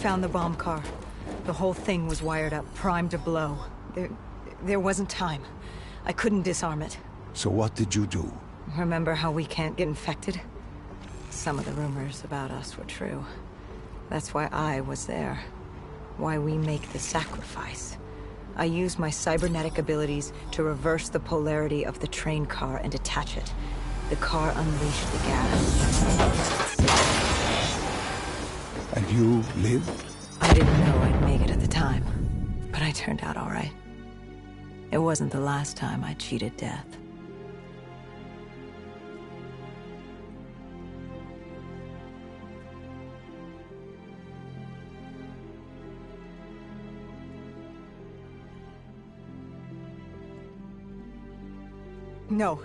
Found the bomb car. The whole thing was wired up, primed to blow. There wasn't time. I couldn't disarm it. So what did you do? Remember how we can't get infected? Some of the rumors about us were true. That's why I was there. Why we make the sacrifice. I used my cybernetic abilities to reverse the polarity of the train car and detach it. The car unleashed the gas. And you lived? I didn't know I'd make it at the time, but I turned out all right. It wasn't the last time I cheated death. No.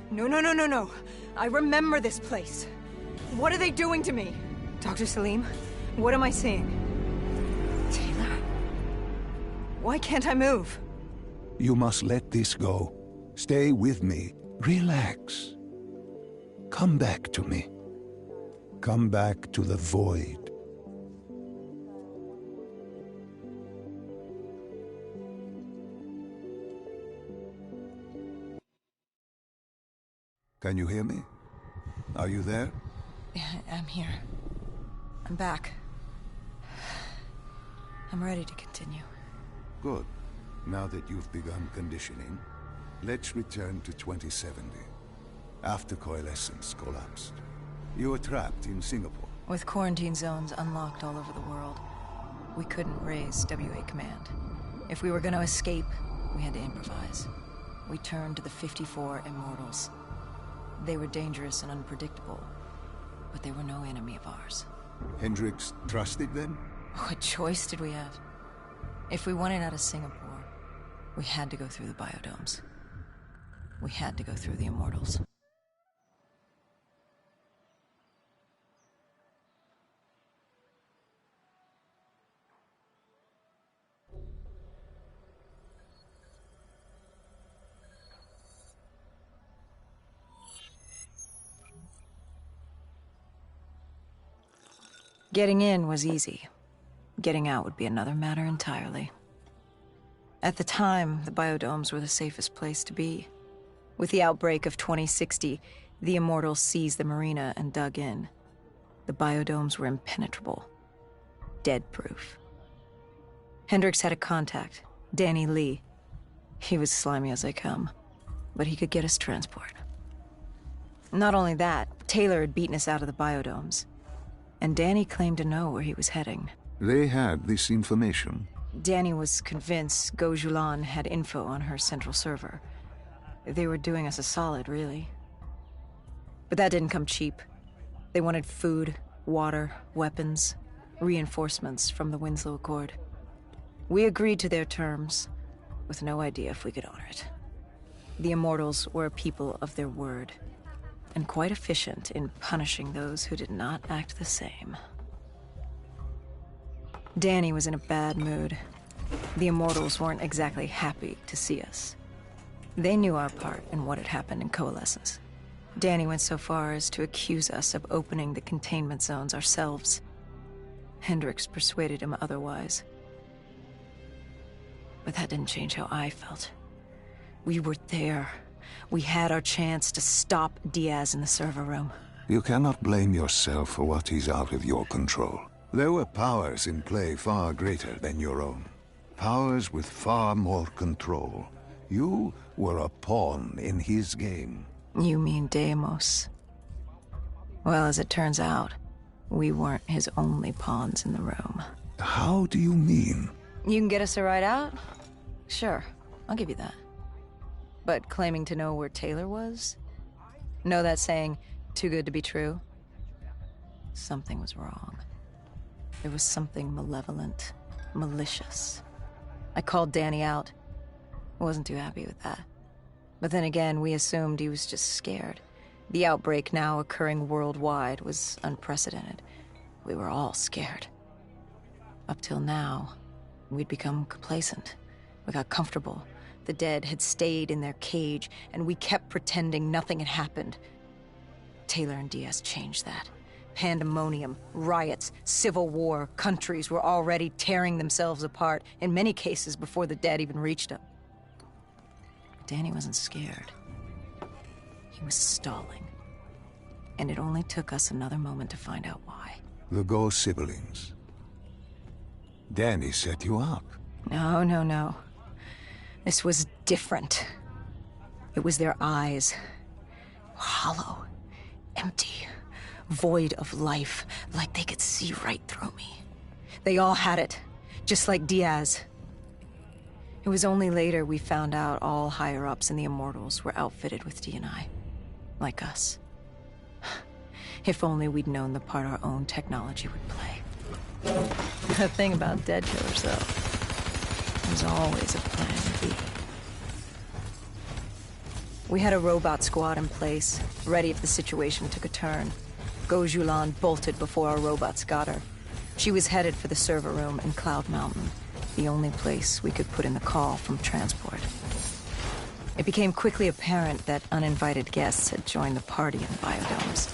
No. I remember this place. What are they doing to me? Dr. Salim, what am I seeing? Taylor? Why can't I move? You must let this go. Stay with me. Relax. Come back to me. Come back to the void. Can you hear me? Are you there? Yeah, I'm here. I'm back. I'm ready to continue. Good. Now that you've begun conditioning, let's return to 2070. After Coalescence collapsed. You were trapped in Singapore. With quarantine zones unlocked all over the world, we couldn't raise WA command. If we were going to escape, we had to improvise. We turned to the 54 Immortals. They were dangerous and unpredictable, but they were no enemy of ours. Hendricks trusted them? What choice did we have? If we wanted out of Singapore, we had to go through the biodomes. We had to go through the Immortals. Getting in was easy. Getting out would be another matter entirely. At the time, the biodomes were the safest place to be. With the outbreak of 2060, the Immortals seized the marina and dug in. The biodomes were impenetrable. Dead-proof. Hendricks had a contact, Danny Lee. He was slimy as they come, but he could get us transport. Not only that, Taylor had beaten us out of the biodomes. And Danny claimed to know where he was heading. They had this information. Danny was convinced Go Julan had info on her central server. They were doing us a solid, really. But that didn't come cheap. They wanted food, water, weapons, reinforcements from the Winslow Accord. We agreed to their terms, with no idea if we could honor it. The Immortals were a people of their word, and quite efficient in punishing those who did not act the same. Danny was in a bad mood. The Immortals weren't exactly happy to see us. They knew our part in what had happened in Coalescence. Danny went so far as to accuse us of opening the containment zones ourselves. Hendricks persuaded him otherwise. But that didn't change how I felt. We were there. We had our chance to stop Diaz in the server room. You cannot blame yourself for what is out of your control. There were powers in play far greater than your own. Powers with far more control. You were a pawn in his game. You mean Deimos? Well, as it turns out, we weren't his only pawns in the room. How do you mean? You can get us a ride out? Sure, I'll give you that. But claiming to know where Taylor was? Know that saying, too good to be true? Something was wrong. There was something malevolent, malicious. I called Danny out. Wasn't too happy with that. But then again, we assumed he was just scared. The outbreak now occurring worldwide was unprecedented. We were all scared. Up till now, we'd become complacent. We got comfortable. The dead had stayed in their cage, and we kept pretending nothing had happened. Taylor and Diaz changed that. Pandemonium, riots, civil war, countries were already tearing themselves apart, in many cases before the dead even reached them. Danny wasn't scared. He was stalling. And it only took us another moment to find out why. The Go siblings. Danny set you up. No. This was different. It was their eyes. Hollow. Empty. Void of life. Like they could see right through me. They all had it. Just like Diaz. It was only later we found out all higher-ups in the Immortals were outfitted with D&I. Like us. If only we'd known the part our own technology would play. The thing about dead killers, though, there's always a plan B. We had a robot squad in place, ready if the situation took a turn. Go Julan bolted before our robots got her. She was headed for the server room in Cloud Mountain, the only place we could put in the call from transport. It became quickly apparent that uninvited guests had joined the party in the biodomes.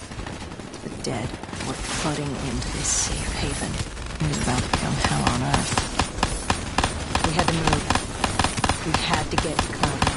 The dead were flooding into this safe haven. It was about to become hell on Earth. We had to move. We had to get to Cloud Mountain.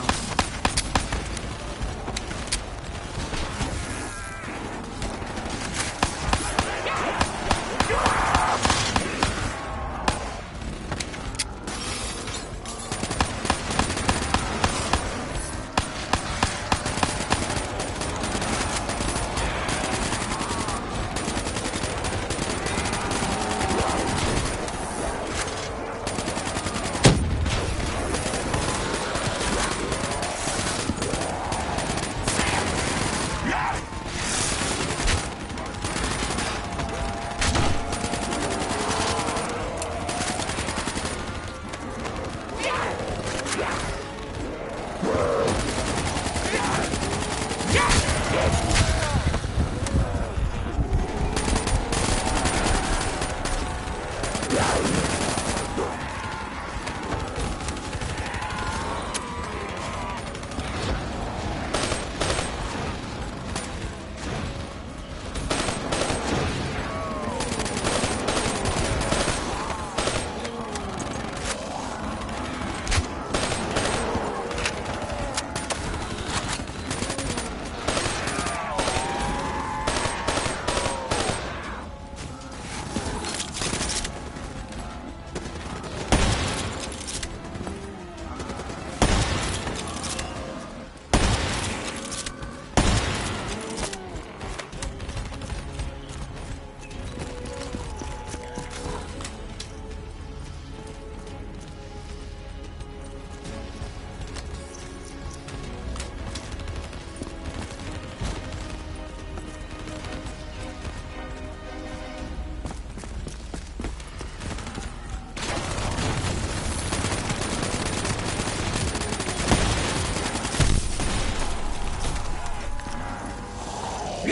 I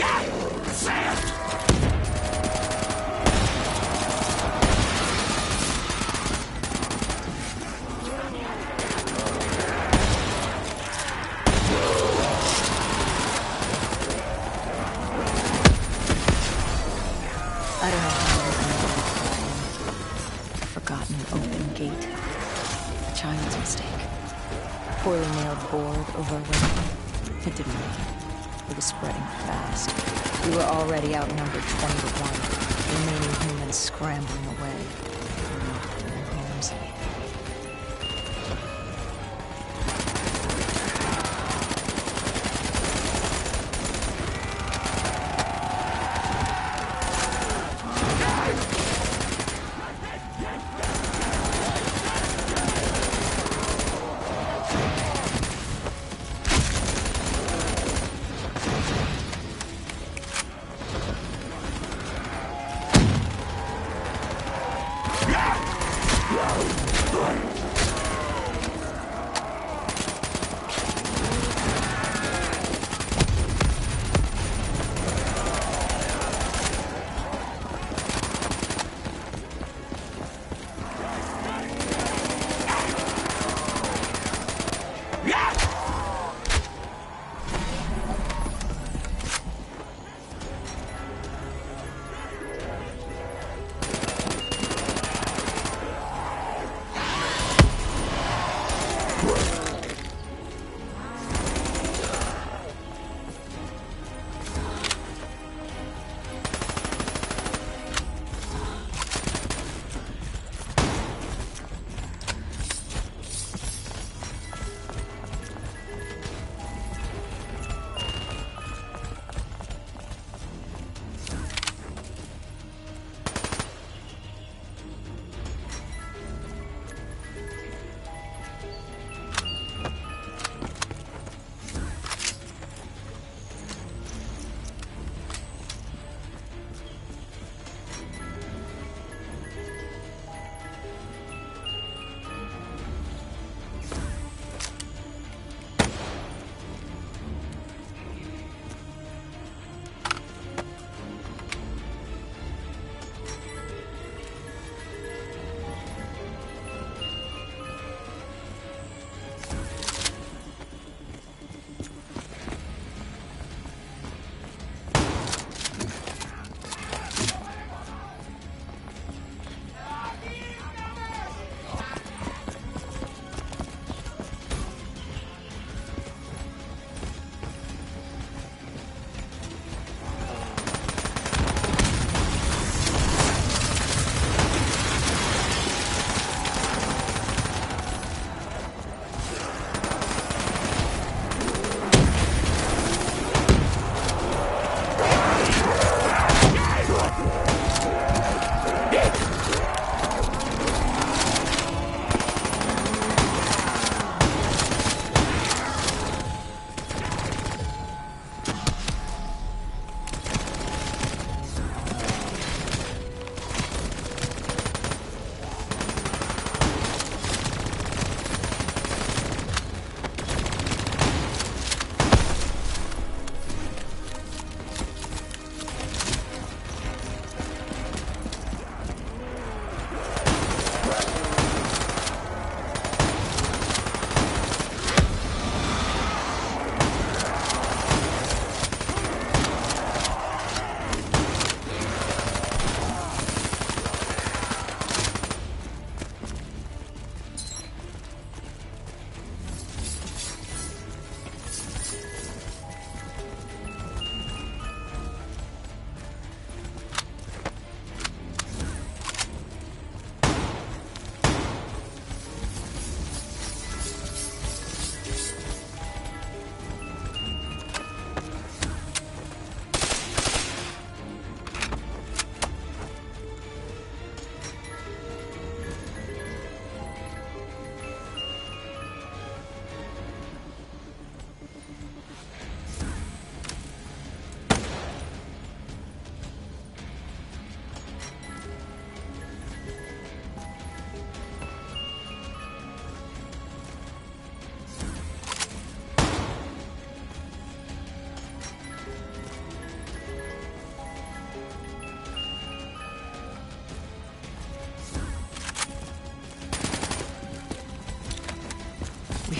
don't know how to open it. A forgotten open gate. A child's mistake. Poorly nailed board over a window. It didn't matter. It was spreading fast. We were already outnumbered 20 to 1. Remaining humans scrambling away. Locked in their homes.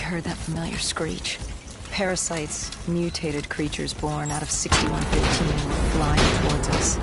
heard that familiar screech. Parasites, mutated creatures born out of 6115 were flying towards us.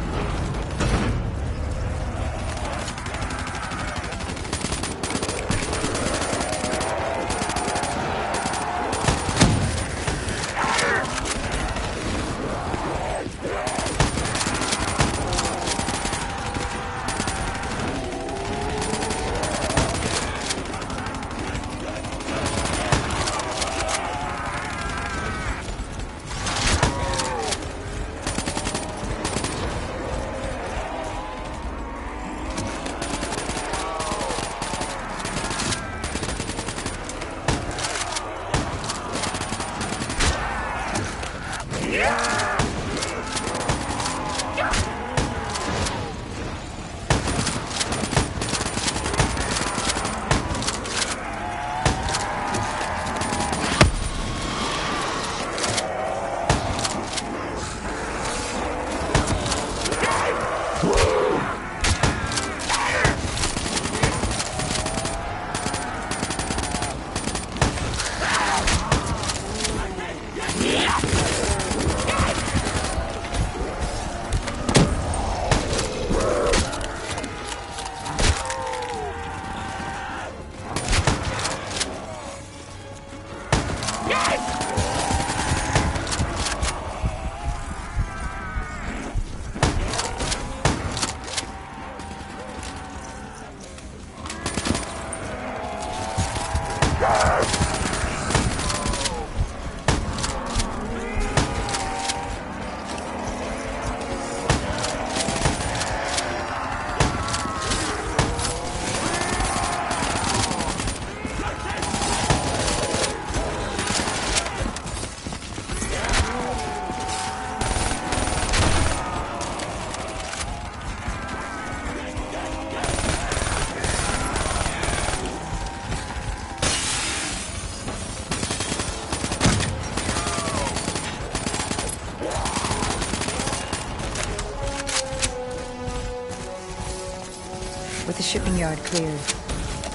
With the shipping yard cleared,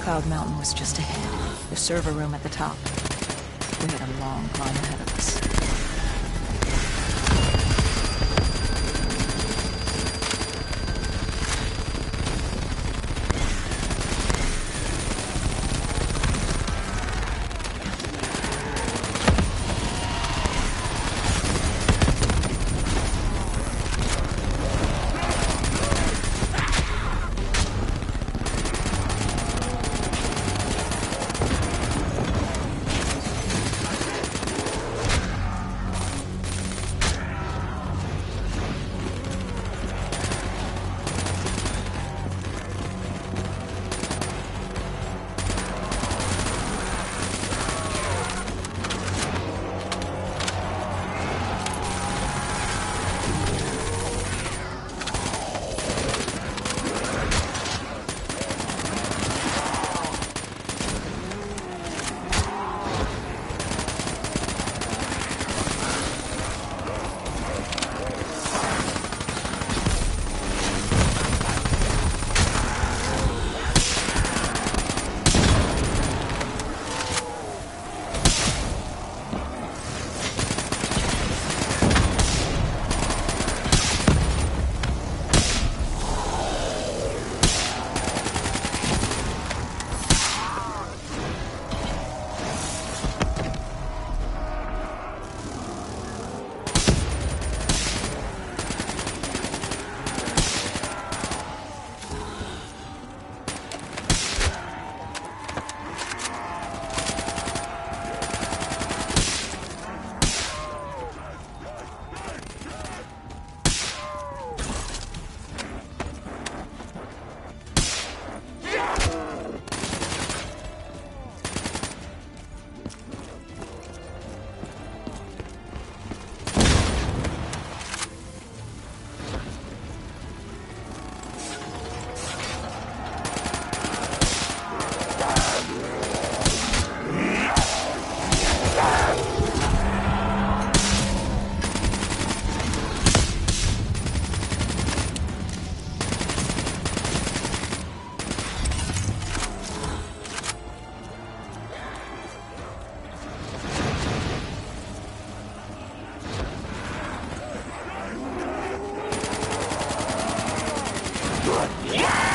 Cloud Mountain was just ahead. The server room at the top. We had a long climb ahead of us. Yeah!